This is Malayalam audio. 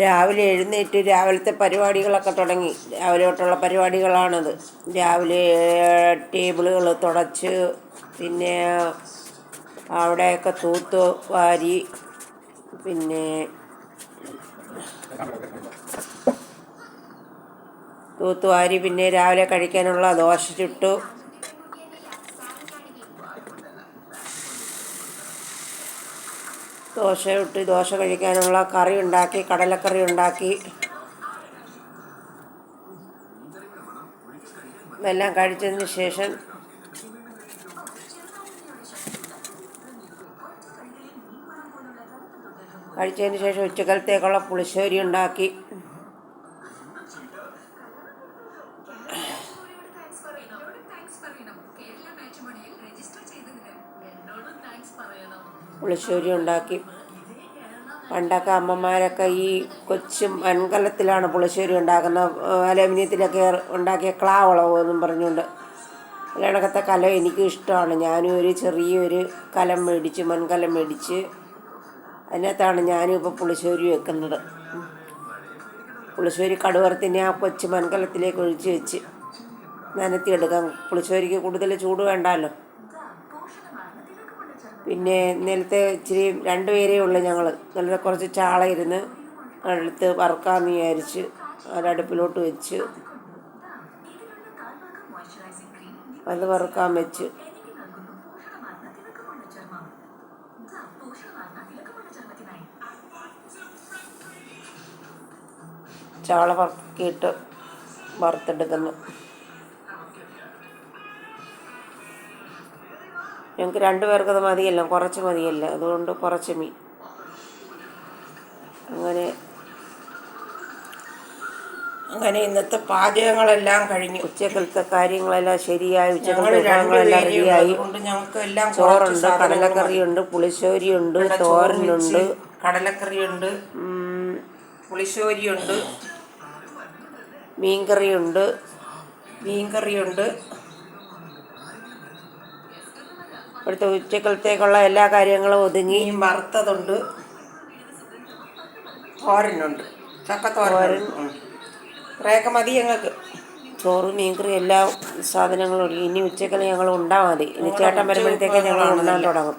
രാവിലെ എഴുന്നേറ്റ് രാവിലത്തെ പരിപാടികളൊക്കെ തുടങ്ങി. രാവിലെ തൊട്ടുള്ള പരിപാടികളാണത്. രാവിലെ ടേബിളുകൾ തുടച്ച്, പിന്നെ അവിടെയൊക്കെ തൂത്ത് വാരി, പിന്നെ പിന്നെ രാവിലെ കഴിക്കാനുള്ള ദോശ ചുട്ടു. ദോശ കഴിക്കാനുള്ള കറി ഉണ്ടാക്കി, കടലക്കറി ഉണ്ടാക്കി. ഇതെല്ലാം കഴിച്ചതിന് ശേഷം ഉച്ചക്കലത്തേക്കുള്ള പുളിശ്ശേരി ഉണ്ടാക്കി. പണ്ടൊക്കെ അമ്മമാരൊക്കെ ഈ കൊച്ചു മൺകലത്തിലാണ് പുളിശ്ശേരി ഉണ്ടാക്കുന്നത്. അലുമിനിയത്തിലൊക്കെ ഉണ്ടാക്കിയ ക്ലാവളവ് എന്നും പറഞ്ഞുകൊണ്ട്. കണക്കത്തെ കലം എനിക്കും ഇഷ്ടമാണ്. ഞാനും ഒരു ചെറിയൊരു മൺകലം മേടിച്ച് അതിനകത്താണ് ഞാനും ഇപ്പോൾ പുളിശ്ശേരി വെക്കുന്നത്. പുളിശ്ശേരി കടുവറുത്തിനെ ആ കൊച്ചു മൺകലത്തിലേക്ക് ഒഴിച്ച് വെച്ച് നനത്തിയെടുക്കാം. പുളിശ്ശേരിക്ക് കൂടുതൽ ചൂട് വേണ്ടല്ലോ. പിന്നെ ഇന്നലത്തെ ഇച്ചിരി 2 പേരേ ഉള്ളൂ ഞങ്ങൾ. ഇന്നലത്തെ കുറച്ച് ചാള ഇരുന്ന് എടുത്ത് വറുക്കാമെന്ന് വിചാരിച്ച് അടുപ്പിലോട്ട് വെച്ച് അത് വറുക്കാൻ വെച്ച്. ചാള വറുക്കിയിട്ട് വറുത്തെടുക്കുന്നു. ഞങ്ങൾക്ക് 2 പേർക്കത് മതിയല്ല, കുറച്ച് മതിയല്ല, അതുകൊണ്ട് കുറച്ച് മീൻ. അങ്ങനെ ഇന്നത്തെ പാചകങ്ങളെല്ലാം കഴിഞ്ഞു. ഉച്ചക്കലത്തെ കാര്യങ്ങളെല്ലാം ശരിയായി. ഉച്ചക്കലത്തെ വിഭവങ്ങളെല്ലാം റെഡിയായി. ചോറുണ്ട്, കടലക്കറിയുണ്ട്, പുളിശ്ശേരിയുണ്ട്, തോരനുണ്ട്, കടലക്കറിയുണ്ട്, പുളിശ്ശേരിയുണ്ട്, മീൻകറിയുണ്ട്. ഇവിടുത്തെ ഉച്ചക്കലത്തേക്കുള്ള എല്ലാ കാര്യങ്ങളും ഒതുങ്ങി. വറുത്തതുണ്ട്, തോരനുണ്ട്, ചക്കത്തോരൻ, കുറേയൊക്കെ മതി ഞങ്ങൾക്ക്. ചോറ്, മീൻകറി, എല്ലാ സാധനങ്ങളും. ഇനി ഉച്ചക്കല് ഞങ്ങൾ ഉണ്ടാൽ മതി. ഇനി ചേട്ടൻ വരുമ്പോഴത്തേക്ക് ഞങ്ങൾ ഉണ്ണാൻ തുടങ്ങും.